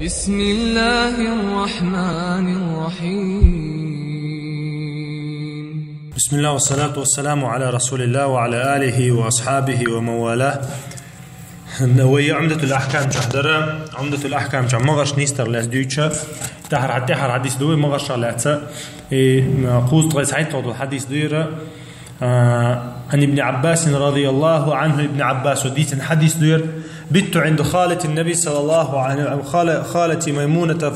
بسم الله الرحمن الرحيم. بسم الله والصلاة والسلام على رسول الله وعلى آله وأصحابه ومن والاه. وهي عمدة الأحكام جهدرة عمدة الأحكام جم مغش نيستر لاس دويتشا تحر حديث دوي مغش لاتا قوز طغيس حيث الحديث دويرة عن ابن عباس رضي الله عنه. ابن عباس وديت حديث دوير بت عند خالة النبي صلى الله عليه وسلم خالة ميمونة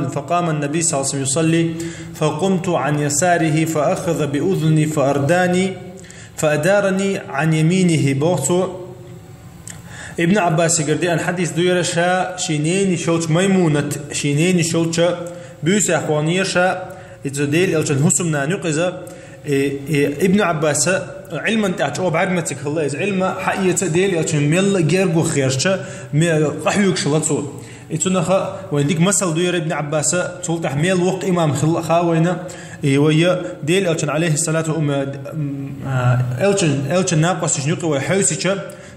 فقام النبي صلى الله عليه وسلم يصلي فقمت عن يساره فأخذ بأذني فأدارني عن يمينه بوتو. ابن عباس يقردي أن حديث دوير شا شينين شوش ميمونة شينين شوش بيوس أخوانير شا إتزديل ألشان هسمنا نقزة ابن عباس علما تعج أو بعرمتك الله إذا علما حقيقة ديل ألشان ميل جيرجو خيرشة قحيوك شلطول إتناخ وينديك مثل دوير ابن عباس تقول تحميل وقت إمام خلقها وينا ويا ديل ألشان عليه الصلاة ألشان ناقص شنوقي ويحوسيش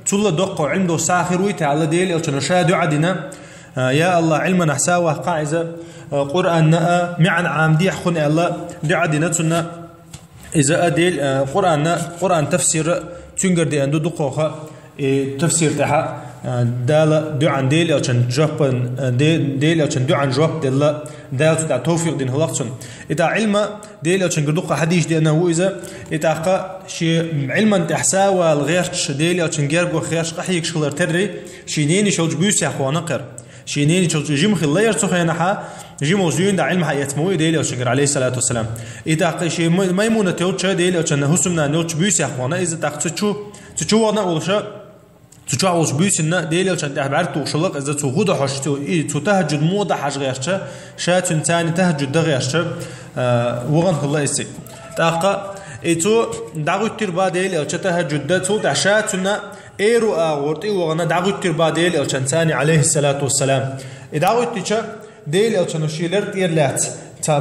تقول دقة عنده ساخر ويتعالى ديل ألشان شادو عدنا يا الله علما نحساوه قاعزة قرآن معن عامدي حخون الله دعدنا تنا إذا أديل قرآن تفسير تنقر دي أندو دقوخة تفسير تحا دال دعان ديل ألشان جوابن ديل ألشان دعان جواب دال تدع توفيق دين هلاقتن إذا علم ديل ألشان قردوقة حديث دي أنه إذا إذا شي علما تحساوه الغيرش ديل ألشان جيرقو خيرش قحيك شغلر تري شينيني شوج بيوسي أخوانا قر شينين شوج جيم خلاير تخينها جيم وزين دا علم حيات موي ديل وشكر عليه الصلاة والسلام إذا قيش ميمونة توتشا ديل وشنا هسمنا نوتش بيوسي أخوانا إذا تقتشو تشوفنا ولشة تشوفوش بيوسنا ديل وشنا تعبرت وشلق إذا تغود حشتو تهجد موضة حاج غيرشة شات ثاني تهجد دغيرشة وغن الله يسي تاقا إتو دعوت تربا ديل وشة تهجد دتو دعشاتنا إيرو أغورتي وغنا دعوت تربا ديل ألشان ثاني عليه الصلاة والسلام دعوت تيجا ديل ألشان شيلر تيرلات تا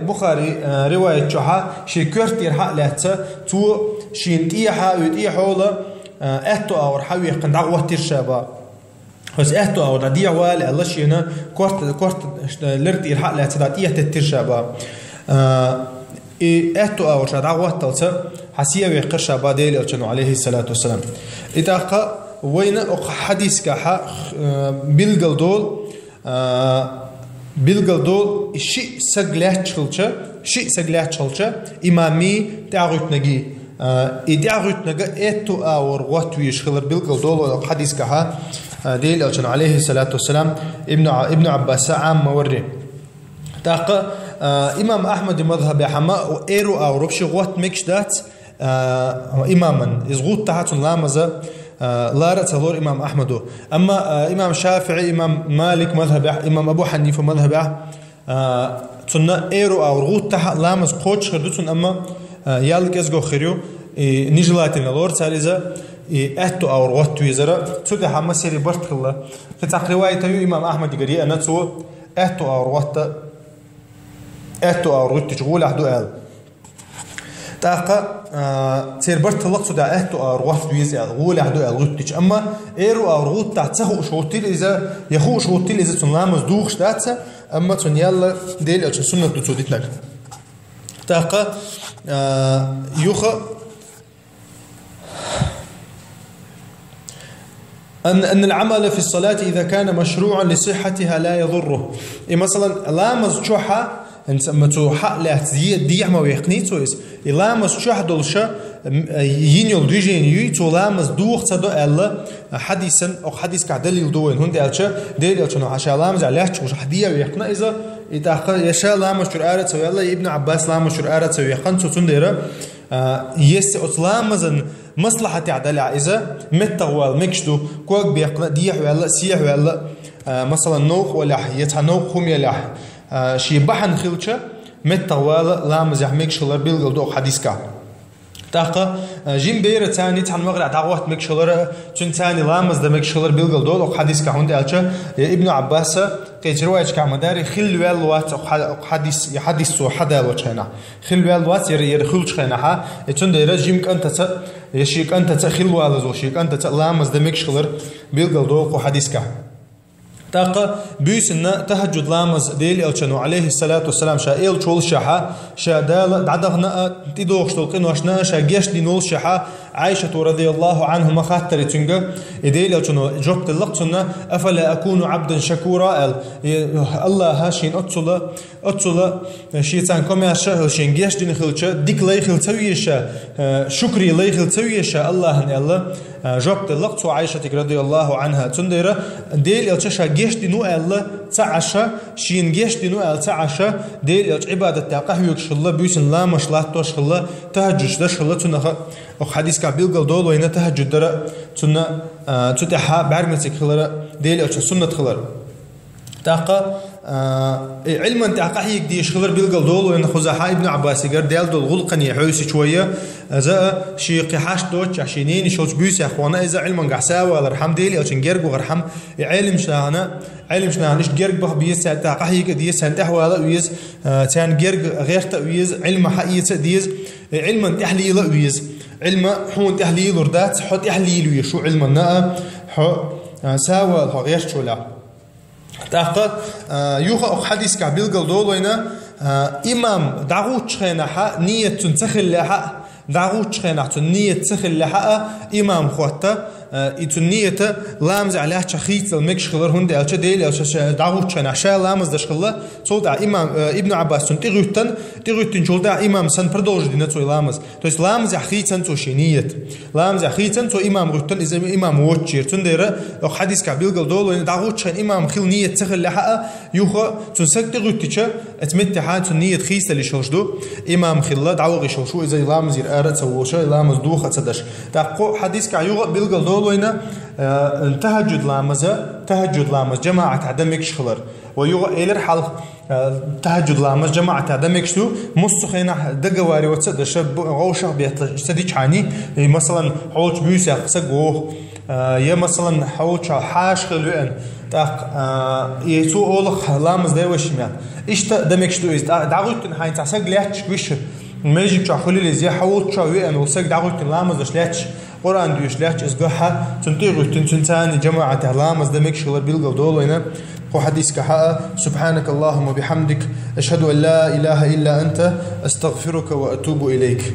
بخاري رواية جها شيكر تيرها لات تو شينتيها ويتيحولا أهتو أور حوي قن دعوت ترشابا بس أهتو أور ديع وال الله شينا كورت لرتيرها لات دعية ترشابا أهتو أور دعوت تلتا حسيه ويقرش بعدين ألشان عليه الصلاة والسلام إذا وين حديث كها بيلغدول شيء سجلات شلشة إمامي تعرف نجي إدعوت نجا إتو أور واتويش خلر بيلغدول حديث كها ديل ألشان عليه الصلاة والسلام ابن عباس عام موري تاق إمام أحمد مذهب حما إيرو أو ربش غوت مكشدات إماما إزغوت تحتن لامزة لا رأس لور إمام أحمد أما إمام شافعي إمام مالك مذهب إمام أبو حنيفة مذهب تنا إيرو أو رغوت تحت لامز قوتش خردتن أما يالك إزغو خيريو نجلاتين لور تاريزا أهتو أو رغوت ويزرا تودي حما سيري برتك الله فتح رواية إمام أحمد قريئة نتو أهتو أو رغوت تشغول أحدو آل تاقا تير برت لقصو دا اهتو أروغوت ويز غول أحدو ألغوتيش أما إيرو أروغوت تاعتسه شوتيل إذا يخو شوتيل إذا تنلامز دوغش تاعتسه أما تنيال ديل أجل سنة دوتوديت لك تاقا يوخا أن العمل في الصلاة إذا كان مشروعا لصحتها لا يضره مثلا لامز شوحة أنت ما تروح لا ديع ما ويقنيتويس إلامز شوح دولشة ينيل ديجين يي تولامز دوخ تدو ألا حديثا أو حديث كعدليل دوين هند ألشة ديل ألشة عشان لامز عليه شو حديا ويقنا إذا يشا لامز شرارة سوي الله ابن عباس لامز شرارة سوي خنسو تنديرة يس أطلامزن مصلحة عدل إذا متطول مكشدو كوك بيقنا ديع ولا سيح ولا مثلا نوق ولا يتنوق هم يلاح شي بحن خلشة متطول لامز يحميك شلر بيلغل دو حديث تاقا جيم بيرة تاني تحن مغرع دعوات مكشلر تون تاني لامز دا مكشلر بيلغل دول حديث كهوند ألشا ابن عباس قيت رواية كعمداري خل والوات حديث يحدث سو حدا وجهنا خل والوات يرخلش خينها تون دير جيم كأنت يشيك أنت خل والز وشيك أنت لامز دا مكشلر بيلغل دول حديث كه تاقة بيسنا تهجد لامز ديل إلشانو عليه الصلاة والسلام شا إل شول شاحا شا دال دعدغنا تدوغش تلقين واشنا شا جيش دي نول شاحا عائشة رضي الله عنهما خاطر تنجا إديل إلشانو جبت اللقصنا أفلا أكون عبدا شكورا الله هاشين أتصل شيطان كم شين جيش دي نخلشا ديك لي خلتويشا شكري لي خلتويشا الله الله جبت اللقص عائشة رضي الله عنها تندير ديل إلشا جيش دي نو الله تعشى شين جيش دي نو الله تعشى ديل إلش عبادة تاقه يكشلا بيسن لا مشلاتوش خلا تهجش دش خلا تنها وحديث كابيل قال دول وين تهجد درا تنا تتحى بعرمتك خلا ديل إلش سنة خلا تاقة علما تاقه يقديش خلر بيلقى دول وين خزاحة ابن عباس يقر ديال دول غلقني حوسي شوية إذا شيء قحاش دوتش عشانين يشوش بيس يا أخوانا إذا علما قحساوى على رحم ديلي أو شنجرج وغرحم علم شنا نش جرج به بيس تاقه يقديش سنتحوى على ويز تان جرج غير تأويز علم حقيقة ديز علما تحليل ويز علم حون تحليل وردات حط تحليل ويشو علما نا ساوى غير شولا تاقة يوخا حديث كابيل قال دول وينا إمام دعوت شخينها نية تنتخل لها دعوت شخينها نية تنتخل لها إمام خوتا إتنية لامز عليها شخيط المكش خلر هندي ألش ديل ألش دعوت شخينها شا لامز دشخله صوت إمام ابن عباس تغيرتن شول دا إمام سن بردوج دينا توي لامز تويس لامز خيطن تو شنية لامز خيطن تو إمام غيرتن إذا إمام وتشير تنديره أو حديث كابيل قال دول وين دعوت شخين إمام خيل نية تنتخل لها يوخا تنسك تغيرتش اتمتحان تنية خيس اللي شوشدو إمام خلا دعوة شوشو إذا لامز يرأرت سووشا لامز دوخة تدش تاقو حديث كعيوغ بيلقى دول وينا تهجد لامز جماعة عدمك شخلر ويوغ إيلر حلق تهجد لامز جماعة عدمك شو مستخينا دقواري وتصدش غوشة بيستديش عني مثلا حولش بيوسي قسقوه يا مثلا حولش حاش خلوين تاق يسو أولخ لامز دايوشميان إشتا دمك شو دعوتن هاين تسق لياتش بيش ماجيك شاخولي لزي حولش وين وسق دعوتن لامز دشلياتش قرآن ديوش لياتش إزقاها تنتيغو تنتاني جماعة لامز دمك شغل بيلقى دولوينا هو حديث كحاء سبحانك اللهم وبحمدك أشهد أن لا إله إلا أنت أستغفرك وأتوب إليك.